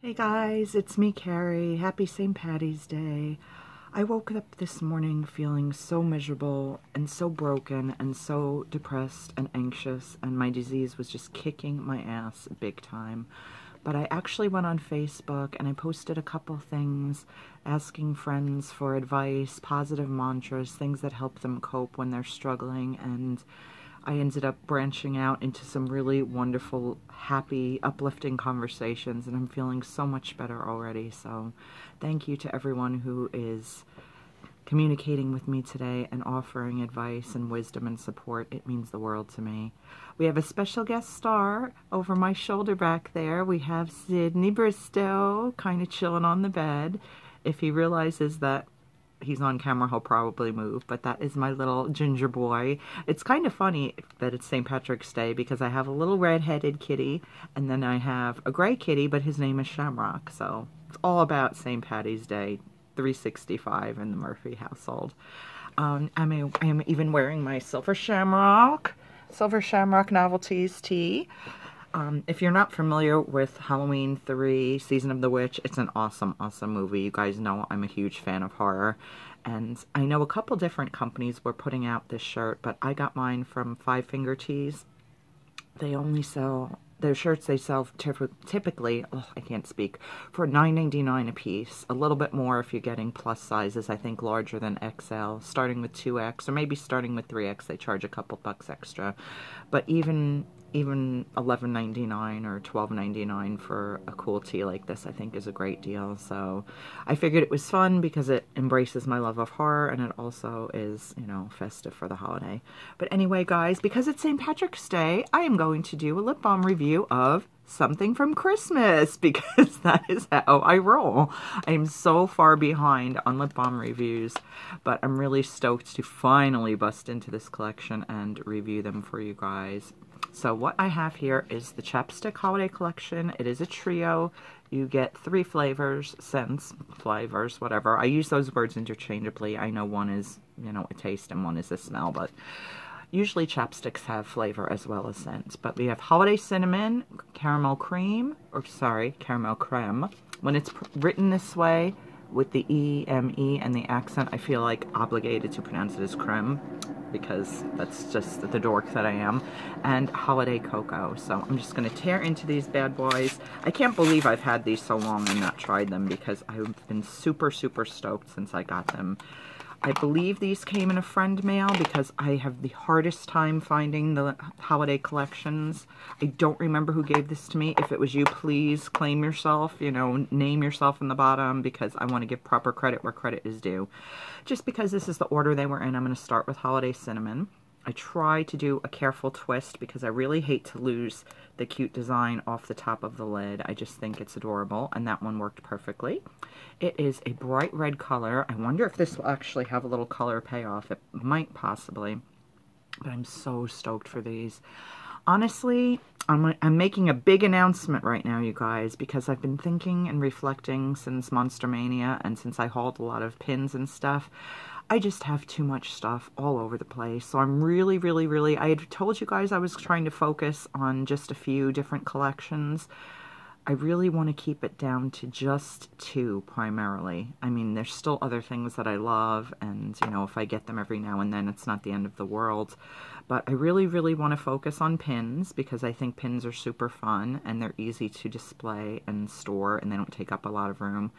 Hey guys, it's me, Carrie. Happy St. Patty's Day. I woke up this morning feeling so miserable and so broken and so depressed and anxious, and my disease was just kicking my ass big time. But I actually went on Facebook and I posted a couple things asking friends for advice, positive mantras, things that help them cope when they're struggling, and I ended up branching out into some really wonderful, happy, uplifting conversations, and I'm feeling so much better already. So thank you to everyone who is communicating with me today and offering advice and wisdom and support. It means the world to me. We have a special guest star over my shoulder back there. We have Sydney Bristow kind of chilling on the bed. If he realizes that he's on camera, he'll probably move, but that is my little ginger boy. It's kind of funny that it's St. Patrick's Day because I have a little red-headed kitty, and then I have a gray kitty, but his name is Shamrock, so it's all about St. Patty's Day, 365 in the Murphy household. I am even wearing my Silver Shamrock Novelties tee. If you're not familiar with Halloween 3, Season of the Witch, it's an awesome, awesome movie. You guys know I'm a huge fan of horror. And I know a couple different companies were putting out this shirt, but I got mine from Five Finger Tees. They only sell, their shirts they sell typically, I can't speak, for $9.99 a piece. A little bit more if you're getting plus sizes, I think larger than XL. Starting with 2X, or maybe starting with 3X, they charge a couple bucks extra. But even $11.99 or $12.99 for a cool tee like this, I think is a great deal. So I figured it was fun because it embraces my love of horror, and it also is, you know, festive for the holiday. But anyway, guys, because it's St. Patrick's Day, I am going to do a lip balm review of something from Christmas, because that is how I roll. I am so far behind on lip balm reviews, but I'm really stoked to finally bust into this collection and review them for you guys. So what I have here is the Chapstick Holiday Collection. It is a trio. You get 3 flavors, scents, flavors, whatever. I use those words interchangeably. I know one is, you know, a taste and one is a smell, but usually chapsticks have flavor as well as scent. But we have Holiday Cinnamon, Caramel Creme. When it's written this way, with the E-M-E and the accent, I feel like obligated to pronounce it as creme, because that's just the dork that I am. And Holiday Cocoa. So I'm just going to tear into these bad boys. I can't believe I've had these so long and not tried them, because I've been super, super stoked since I got them. I believe these came in a friend mail because I have the hardest time finding the holiday collections. I don't remember who gave this to me. If it was you, please claim yourself, you know, name yourself in the bottom, because I want to give proper credit where credit is due. Just because this is the order they were in, I'm going to start with Holiday Cinnamon. I try to do a careful twist because I really hate to lose the cute design off the top of the lid. I just think it's adorable, and that one worked perfectly. It is a bright red color. I wonder if this will actually have a little color payoff. It might possibly, but I'm so stoked for these. Honestly, I'm making a big announcement right now, you guys, because I've been thinking and reflecting since Monster Mania, and since I hauled a lot of pins and stuff. I just have too much stuff all over the place. So I'm really, I had told you guys I was trying to focus on just a few different collections. I really want to keep it down to just 2 primarily. I mean, there's still other things that I love, and, you know, if I get them every now and then, it's not the end of the world. But I really want to focus on pins, because I think pins are super fun, and they're easy to display and store, and they don't take up a lot of room.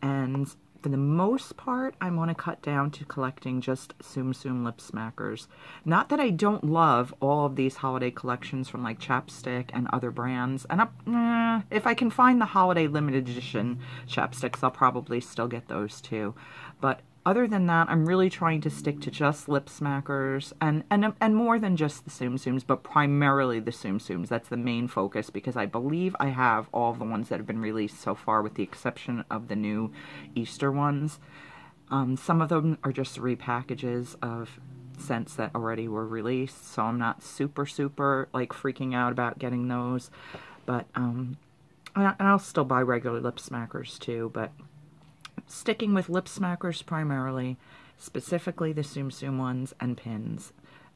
And for the most part, I want to cut down to collecting just Tsum Tsum lip smackers. Not that I don't love all of these holiday collections from like Chapstick and other brands. And if I can find the holiday limited edition chapsticks, I'll probably still get those too. But other than that, I'm really trying to stick to just lip smackers, and more than just the Tsum Tsums, but primarily the Tsum Tsums. That's the main focus, because I believe I have all the ones that have been released so far, with the exception of the new Easter ones. Some of them are just repackages of scents that already were released, so I'm not super like freaking out about getting those. But and I'll still buy regular lip smackers too, but sticking with lip smackers primarily, specifically the Tsum Tsum ones and pins.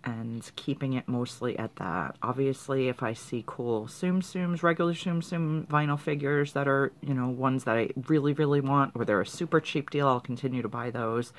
and keeping it mostly at that. Obviously, if I see cool Tsum Tsums, regular Tsum Tsum vinyl figures that are, you know, ones that I really, really want, or they're a super cheap deal, I'll continue to buy those.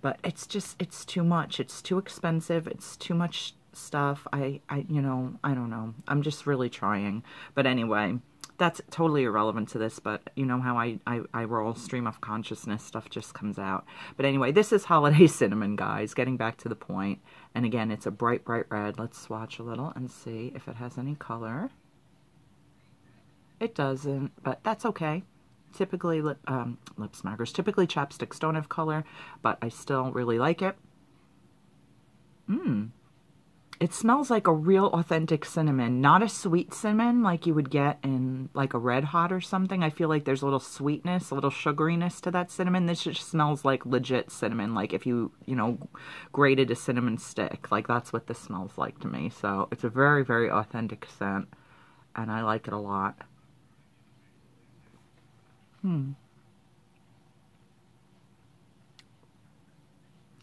But it's just, it's too much. It's too expensive. It's too much stuff. You know, I don't know. I'm just really trying. But anyway, that's totally irrelevant to this, but you know how I roll, stream of consciousness, stuff just comes out. But anyway, this is Holiday Cinnamon, guys, getting back to the point. And again, it's a bright, bright red. Let's swatch a little and see if it has any color. It doesn't, but that's okay. Typically, lip smackers, typically chapsticks don't have color, but I still really like it. It smells like a real authentic cinnamon, not a sweet cinnamon like you would get in like a Red Hot or something. I feel like there's a little sweetness, a little sugariness to that cinnamon. This just smells like legit cinnamon, like if you know, grated a cinnamon stick. Like that's what this smells like to me. So it's a very, very authentic scent, and I like it a lot.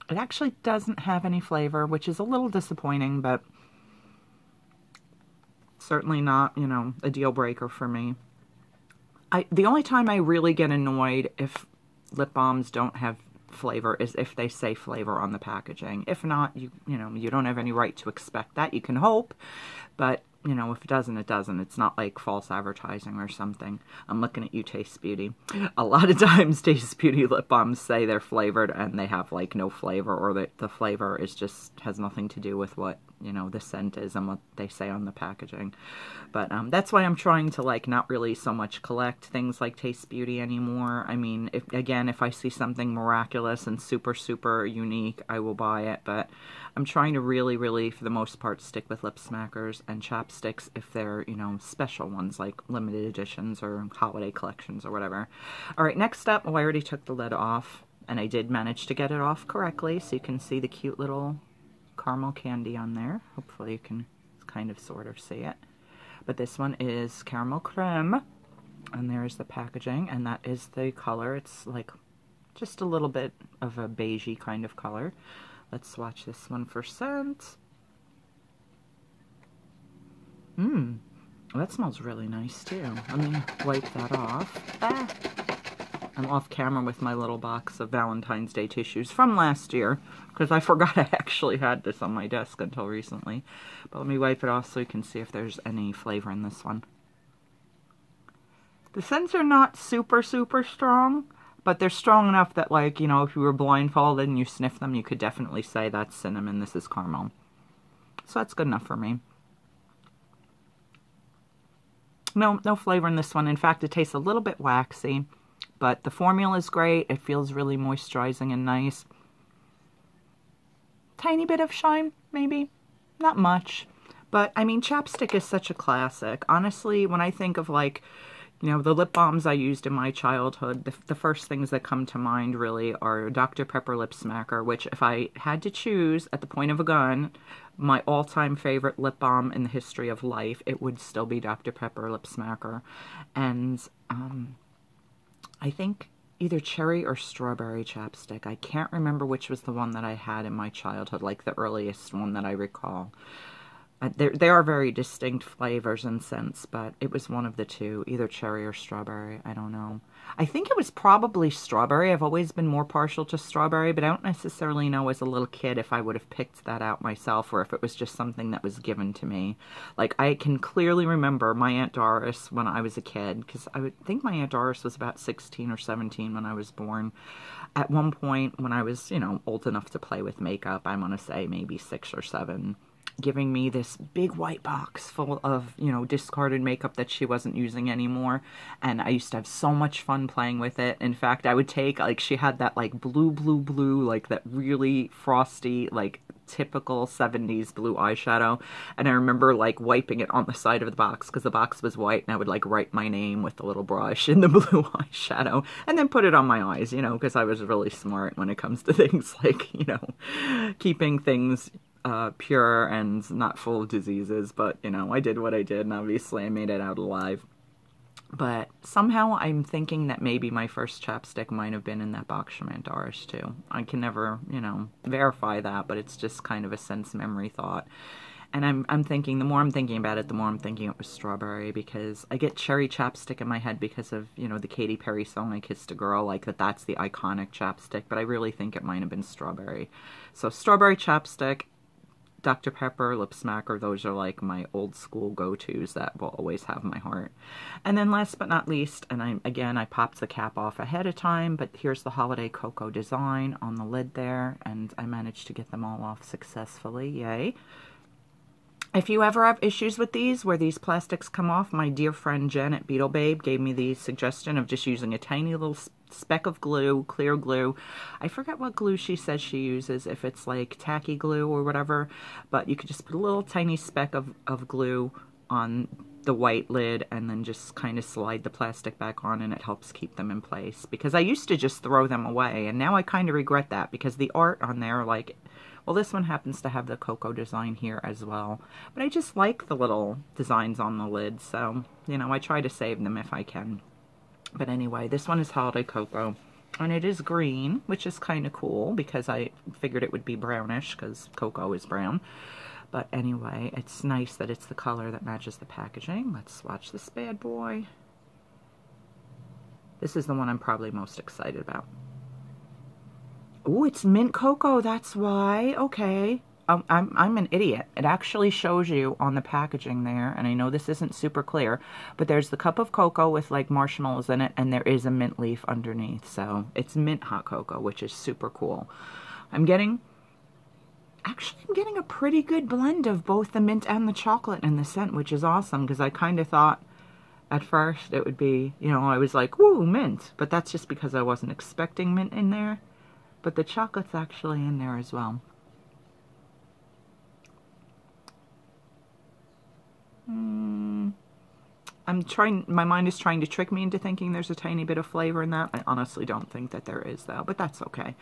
It actually doesn't have any flavor, which is a little disappointing, but certainly not, you know, a deal breaker for me. The only time I really get annoyed if lip balms don't have flavor is if they say flavor on the packaging. If not, you know, you don't have any right to expect that. You can hope, but you know, if it doesn't, it doesn't. It's not like false advertising or something. I'm looking at you, Taste Beauty. A lot of times, Taste Beauty lip balms say they're flavored and they have like no flavor, or that the flavor is just has nothing to do with what, you know, the scent is and what they say on the packaging. But that's why I'm trying to like not really so much collect things like Taste Beauty anymore. I mean, if I see something miraculous and super, super unique, I will buy it. But I'm trying to really, really, for the most part, stick with lip smackers and chapsticks if they're, you know, special ones like limited editions or holiday collections or whatever. All right, next up, I already took the lid off, and I did manage to get it off correctly, so you can see the cute little caramel candy on there. Hopefully you can kind of sort of see it. But this one is caramel creme, and there's the packaging, and that is the color. It's like just a little bit of a beigey kind of color. Let's swatch this one for scent. That smells really nice too. Let me wipe that off. I'm off camera with my little box of Valentine's Day tissues from last year, because I forgot I actually had this on my desk until recently. But let me wipe it off so you can see if there's any flavor in this one. The scents are not super, super strong, but they're strong enough that, like, you know, if you were blindfolded and you sniff them, you could definitely say that's cinnamon, this is caramel. So that's good enough for me. No flavor in this one. In fact, it tastes a little bit waxy, but the formula is great. It feels really moisturizing and nice. Tiny bit of shine, maybe. Not much. But, I mean, chapstick is such a classic. Honestly, when I think of, like, you know, the lip balms I used in my childhood, the first things that come to mind really are Dr. Pepper Lip Smacker, which if I had to choose at the point of a gun, my all-time favorite lip balm in the history of life, it would still be Dr. Pepper Lip Smacker. And I think either cherry or strawberry chapstick. I can't remember which was the one that I had in my childhood, like the earliest one that I recall. They are very distinct flavors and scents, but it was one of the two, either cherry or strawberry. I don't know. I think it was probably strawberry. I've always been more partial to strawberry, but I don't necessarily know as a little kid if I would have picked that out myself or if it was just something that was given to me. Like, I can clearly remember my Aunt Doris when I was a kid, because I would think my Aunt Doris was about 16 or 17 when I was born. At one point, when I was, you know, old enough to play with makeup, I want to say maybe 6 or 7, giving me this big white box full of, you know, discarded makeup that she wasn't using anymore. And I used to have so much fun playing with it. In fact, I would take, like, she had that, like, blue, like, that really frosty, like, typical 70s blue eyeshadow. And I remember, like, wiping it on the side of the box because the box was white, and I would, like, write my name with the little brush in the blue eyeshadow and then put it on my eyes, you know, because I was really smart when it comes to things like, you know, keeping things pure and not full of diseases. But, you know, I did what I did, and obviously I made it out alive. But somehow I'm thinking that maybe my first chapstick might have been in that box from Antares too. I can never, you know, verify that, but it's just kind of a sense memory thought. And I'm thinking, the more I'm thinking about it, the more I'm thinking it was strawberry, because I get cherry chapstick in my head because of, you know, the Katy Perry song I Kissed a Girl, like that's the iconic chapstick, but I really think it might have been strawberry. So strawberry chapstick, Dr. Pepper, Lip Smacker, those are like my old school go-tos that will always have my heart. And then last but not least, and I popped the cap off ahead of time, but here's the Holiday Cocoa design on the lid there, and I managed to get them all off successfully, yay. If you ever have issues with these, where these plastics come off, my dear friend Jen at Beetle Babe gave me the suggestion of just using a tiny little speck of glue, clear glue. I forget what glue she says she uses, if it's like tacky glue or whatever, but you could just put a little tiny speck of glue on the white lid and then just kind of slide the plastic back on, and it helps keep them in place. Because I used to just throw them away, and now I kind of regret that, because the art on there, like, well, this one happens to have the cocoa design here as well. But I just like the little designs on the lid, so, you know, I try to save them if I can. But anyway, this one is Holiday Cocoa, and it is green, which is kind of cool, because I figured it would be brownish, because cocoa is brown. But anyway, it's nice that it's the color that matches the packaging. Let's swatch this bad boy. This is the one I'm probably most excited about. Oh, it's mint cocoa, that's why. Okay. I'm an idiot. It actually shows you on the packaging there, and I know this isn't super clear, but there's the cup of cocoa with like marshmallows in it, and there is a mint leaf underneath. So it's mint hot cocoa, which is super cool. I'm getting a pretty good blend of both the mint and the chocolate in the scent, which is awesome, because I kind of thought at first it would be, you know, I was like, woo, mint. But that's just because I wasn't expecting mint in there. But the chocolate's actually in there as well. My mind is trying to trick me into thinking there's a tiny bit of flavor in that. I honestly don't think that there is, though, but that's okay.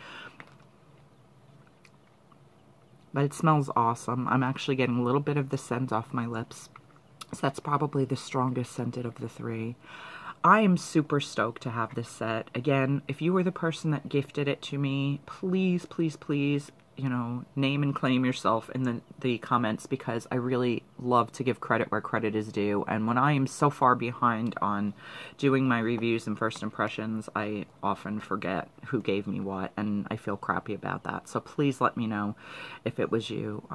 But it smells awesome. I'm actually getting a little bit of the scent off my lips. So that's probably the strongest scented of the three. I am super stoked to have this set. Again, if you were the person that gifted it to me, please, please, please, you know, name and claim yourself in the comments, because I really love to give credit where credit is due. And when I am so far behind on doing my reviews and first impressions, I often forget who gave me what, and I feel crappy about that. So please let me know if it was you.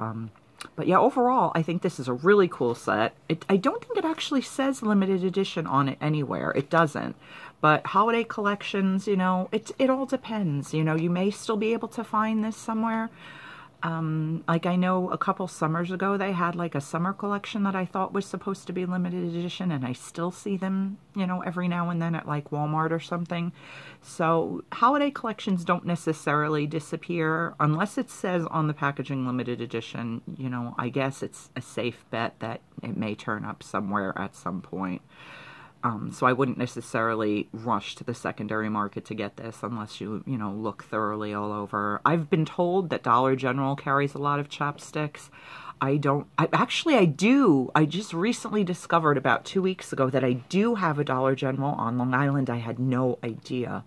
But yeah, overall, I think this is a really cool set. I don't think it actually says limited edition on it anywhere. It doesn't. But holiday collections, you know, it all depends. You know, you may still be able to find this somewhere. Like I know a couple summers ago they had like a summer collection that I thought was supposed to be limited edition, and I still see them, you know, every now and then at like Walmart or something. So holiday collections don't necessarily disappear unless it says on the packaging limited edition. You know, I guess it's a safe bet that it may turn up somewhere at some point. So I wouldn't necessarily rush to the secondary market to get this unless you know, look thoroughly all over. I've been told that Dollar General carries a lot of chapsticks. I do. I just recently discovered about 2 weeks ago that I do have a Dollar General on Long Island. I had no idea.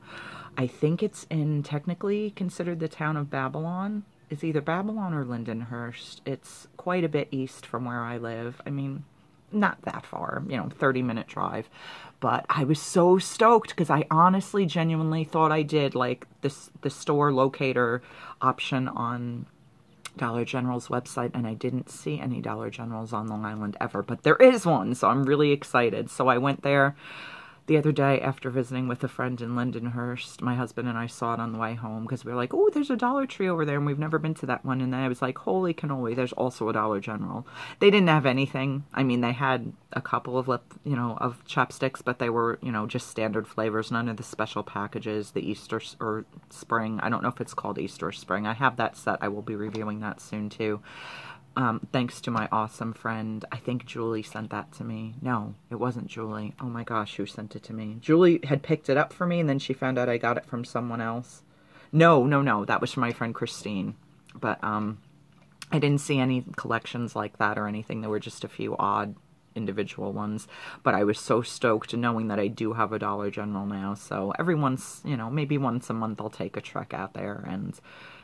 I think it's technically considered the town of Babylon. It's either Babylon or Lindenhurst. It's quite a bit east from where I live. I mean, not that far, you know, 30-minute drive. But I was so stoked because I honestly, genuinely thought I did like the store locator option on Dollar General's website, and I didn't see any Dollar Generals on Long Island ever, but there is one, so I'm really excited. So I went there the other day after visiting with a friend in Lindenhurst. My husband and I saw it on the way home because we were like, oh, there's a Dollar Tree over there, and we've never been to that one. And then I was like, holy cannoli, there's also a Dollar General. They didn't have anything. I mean, they had a couple of of chapsticks, but they were, you know, just standard flavors, none of the special packages, the Easter or spring. I don't know if it's called Easter or spring. I have that set. I will be reviewing that soon too. Thanks to my awesome friend. I think Julie sent that to me. No, it wasn't Julie. Oh my gosh, who sent it to me? Julie had picked it up for me, and then she found out I got it from someone else. No, that was from my friend Christine. But I didn't see any collections like that or anything. There were just a few odd individual ones. But I was so stoked knowing that I do have a Dollar General now. So every once, you know, maybe once a month I'll take a trek out there and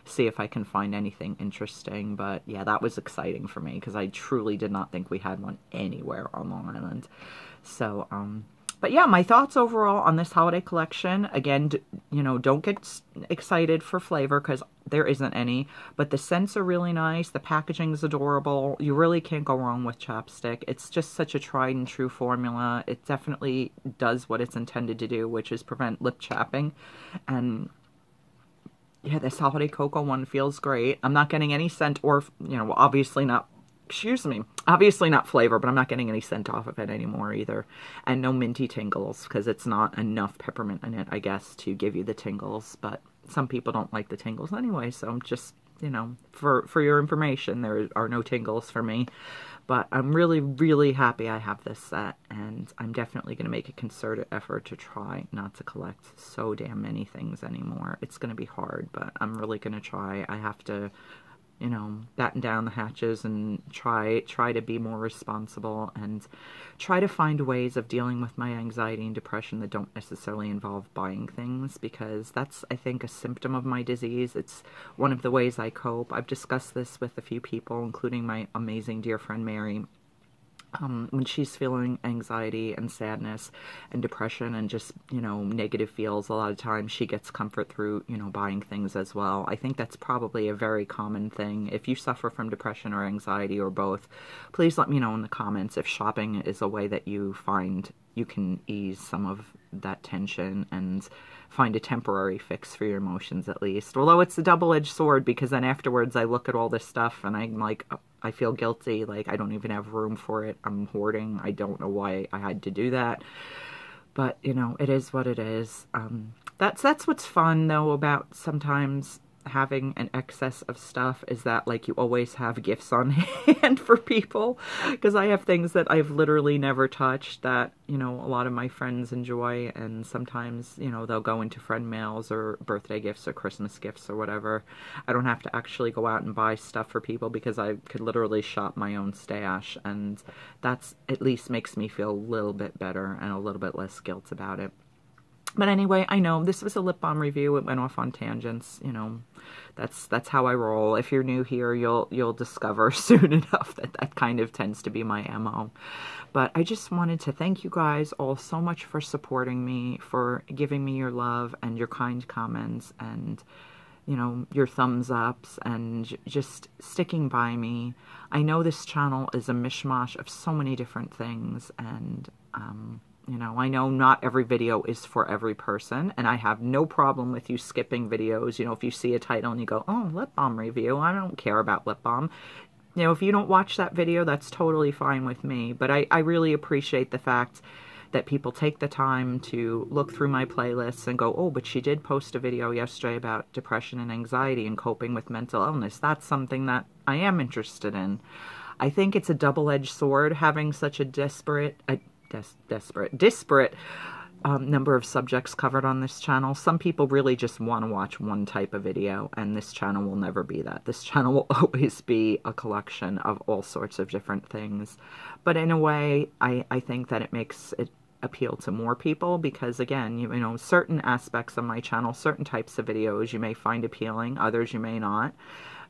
see if I can find anything interesting. But yeah, that was exciting for me because I truly did not think we had one anywhere on Long Island. So, but yeah, my thoughts overall on this holiday collection, again, you know, don't get excited for flavor because there isn't any, but the scents are really nice. The packaging is adorable. You really can't go wrong with Chapstick. It's just such a tried and true formula. It definitely does what it's intended to do, which is prevent lip chapping. And yeah, this holiday cocoa one feels great. I'm not getting any scent or, you know, obviously not, excuse me, obviously not flavor, but I'm not getting any scent off of it anymore either. And no minty tingles, because it's not enough peppermint in it, I guess, to give you the tingles. But some people don't like the tingles anyway, so I'm just, you know, for your information, there are no tingles for me. But I'm really, really happy I have this set, and I'm definitely going to make a concerted effort to try not to collect so damn many things anymore. It's going to be hard, but I'm really going to try. I have to, you know, batten down the hatches and try to be more responsible and try to find ways of dealing with my anxiety and depression that don't necessarily involve buying things, because that's, I think, a symptom of my disease. It's one of the ways I cope. I've discussed this with a few people, including my amazing dear friend Mary. When she's feeling anxiety and sadness and depression and just, you know, negative feels, a lot of times she gets comfort through, you know, buying things as well. I think that's probably a very common thing. If you suffer from depression or anxiety or both, please let me know in the comments if shopping is a way that you find you can ease some of that tension and find a temporary fix for your emotions at least. Although it's a double-edged sword, because then afterwards I look at all this stuff and I'm like, I feel guilty, like I don't even have room for it. I'm hoarding. I don't know why I had to do that. But, you know, it is what it is. That's what's fun, though, about sometimes having an excess of stuff, is that, like, you always have gifts on hand for people, because I have things that I've literally never touched that, you know, a lot of my friends enjoy, and sometimes, you know, they'll go into friend mails or birthday gifts or Christmas gifts or whatever. I don't have to actually go out and buy stuff for people because I could literally shop my own stash, and that's at least makes me feel a little bit better and a little bit less guilt about it. But anyway, I know this was a lip balm review. It went off on tangents, you know. That's how I roll. If you're new here, you'll discover soon enough that that kind of tends to be my MO. But I just wanted to thank you guys all so much for supporting me, for giving me your love and your kind comments and, you know, your thumbs ups and just sticking by me. I know this channel is a mishmash of so many different things, and you know, I know not every video is for every person, and I have no problem with you skipping videos. You know, if you see a title and you go, oh, lip balm review, I don't care about lip balm. You know, if you don't watch that video, that's totally fine with me. But I really appreciate the fact that people take the time to look through my playlists and go, oh, but she did post a video yesterday about depression and anxiety and coping with mental illness. That's something that I am interested in. I think it's a double-edged sword having such a disparate number of subjects covered on this channel. Some people really just want to watch one type of video, and this channel will never be that. This channel will always be a collection of all sorts of different things. But in a way, I think that it makes it appeal to more people, because again, you know, certain aspects of my channel, certain types of videos you may find appealing, others you may not.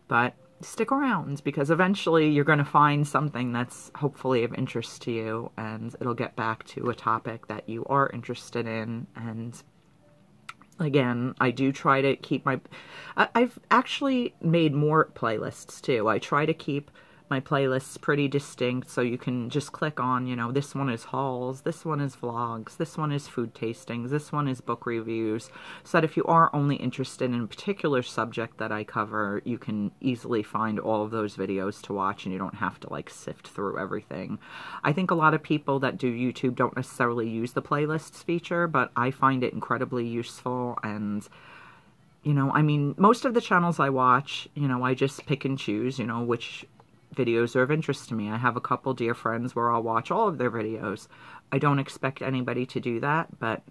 But stick around, because eventually you're going to find something that's hopefully of interest to you, and it'll get back to a topic that you are interested in. And again, I do try to keep I've actually made more playlists too. I try to keep my playlists pretty distinct, so you can just click on, you know, this one is hauls, this one is vlogs, this one is food tastings, this one is book reviews, so that if you are only interested in a particular subject that I cover, you can easily find all of those videos to watch, and you don't have to, like, sift through everything. I think a lot of people that do YouTube don't necessarily use the playlists feature, but I find it incredibly useful. And you know, I mean, most of the channels I watch, you know, I just pick and choose, you know, which videos are of interest to me. I have a couple dear friends where I'll watch all of their videos. I don't expect anybody to do that, but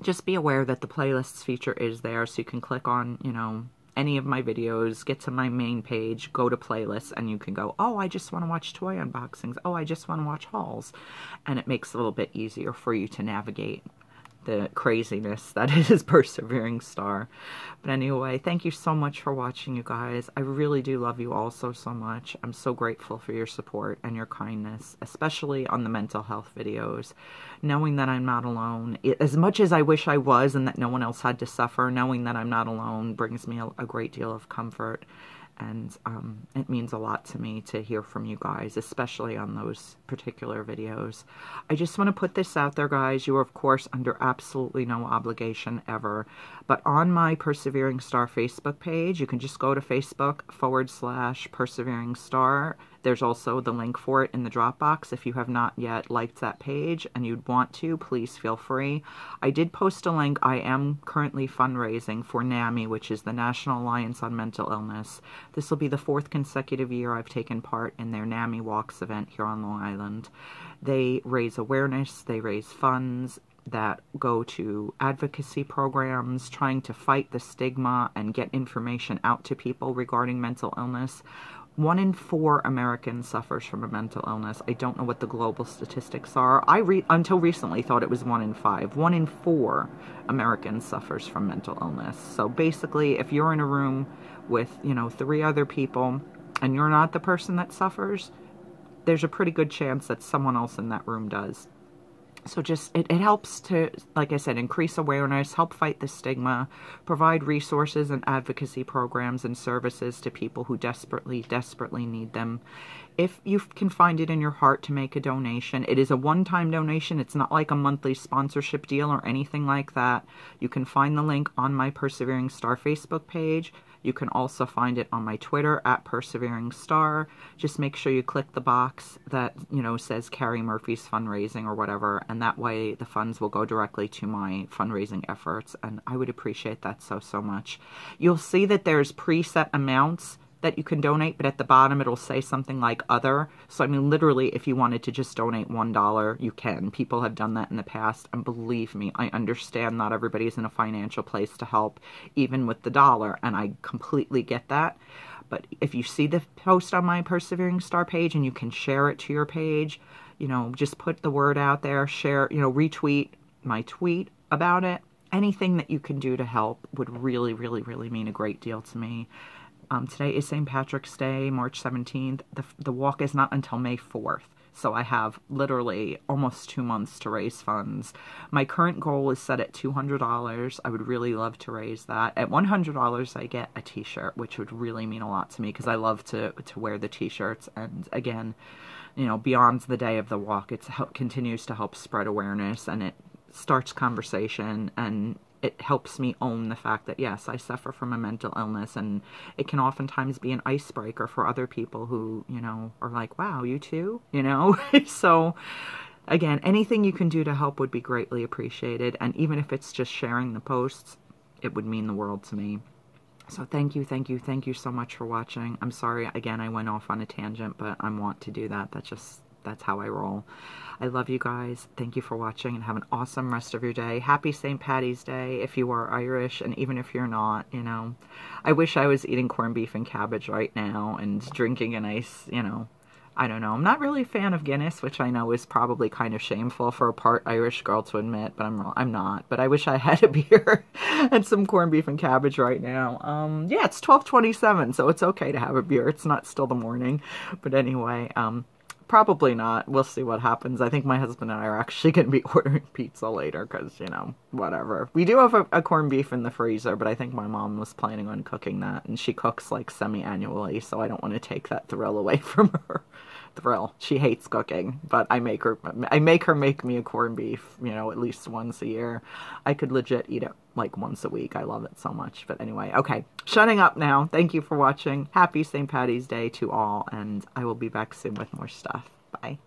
just be aware that the playlists feature is there, so you can click on, you know, any of my videos, get to my main page, go to playlists, and you can go, oh, I just want to watch toy unboxings. Oh, I just want to watch hauls. And it makes it a little bit easier for you to navigate the craziness that is PerseveringStar. But anyway, thank you so much for watching, you guys. I really do love you all so much. I'm so grateful for your support and your kindness, especially on the mental health videos. Knowing that I'm not alone, as much as I wish I was and that no one else had to suffer, knowing that I'm not alone brings me a great deal of comfort. And it means a lot to me to hear from you guys, especially on those particular videos. I just want to put this out there, guys. You are, of course, under absolutely no obligation ever. But on my PerseveringStar Facebook page, you can just go to Facebook.com/PerseveringStar. There's also the link for it in the Dropbox. If you have not yet liked that page and you'd want to, please feel free. I did post a link. I am currently fundraising for NAMI, which is the National Alliance on Mental Illness. This will be the 4th consecutive year I've taken part in their NAMI Walks event here on Long Island. They raise awareness, they raise funds that go to advocacy programs, trying to fight the stigma and get information out to people regarding mental illness. 1 in 4 Americans suffers from a mental illness. I don't know what the global statistics are. Until recently thought it was 1 in 5. 1 in 4 Americans suffers from mental illness. So basically, if you're in a room with, 3 other people and you're not the person that suffers, there's a pretty good chance that someone else in that room does. So just, it helps to, like I said, increase awareness, help fight the stigma, provide resources and advocacy programs and services to people who desperately need them. If you can find it in your heart to make a donation, it is a one-time donation. It's not like a monthly sponsorship deal or anything like that. You can find the link on my PerseveringStar Facebook page. You can also find it on my Twitter @PerseveringStar. Just make sure you click the box that, says Carrie Murphy's fundraising or whatever, and that way the funds will go directly to my fundraising efforts, and I would appreciate that so much. You'll see that there's preset amounts that you can donate, but at the bottom it'll say something like other. So I mean, literally, if you wanted to just donate $1, you can. People have done that in the past, and believe me, I understand not everybody's in a financial place to help, even with the dollar, and I completely get that. But if you see the post on my PerseveringStar page and you can share it to your page, just put the word out there, share, retweet my tweet about it. Anything that you can do to help would really mean a great deal to me. Today is St. Patrick's Day, March 17th. The walk is not until May 4th. So I have literally almost 2 months to raise funds. My current goal is set at $200. I would really love to raise that. At $100, I get a t-shirt, which would really mean a lot to me because I love to wear the t-shirts. And again, beyond the day of the walk, it continues to help spread awareness, and it starts conversation, and it helps me own the fact that, yes, I suffer from a mental illness, and it can oftentimes be an icebreaker for other people who, are like, wow, you too, So, again, anything you can do to help would be greatly appreciated, and even if it's just sharing the posts, it would mean the world to me. So thank you so much for watching. I'm sorry, again, I went off on a tangent, but I want to do that. That's how I roll. I love you guys. Thank you for watching, and have an awesome rest of your day. Happy St. Patty's Day if you are Irish, and even if you're not, I wish I was eating corned beef and cabbage right now and drinking a nice, I don't know. I'm not really a fan of Guinness, which I know is probably kind of shameful for a part Irish girl to admit, but I'm not. But I wish I had a beer and some corned beef and cabbage right now. Yeah, it's 12:27, so it's okay to have a beer. It's not still the morning. But anyway, probably not. We'll see what happens. I think my husband and I are actually going to be ordering pizza later because, whatever. We do have a corned beef in the freezer, but I think my mom was planning on cooking that, and she cooks like semi-annually, so I don't want to take that thrill away from her. She hates cooking, but I make her make me a corned beef, at least once a year. I could legit eat it like once a week. I love it so much. But anyway, okay, shutting up now. Thank you for watching. Happy St. Patty's Day to all, and I will be back soon with more stuff. Bye.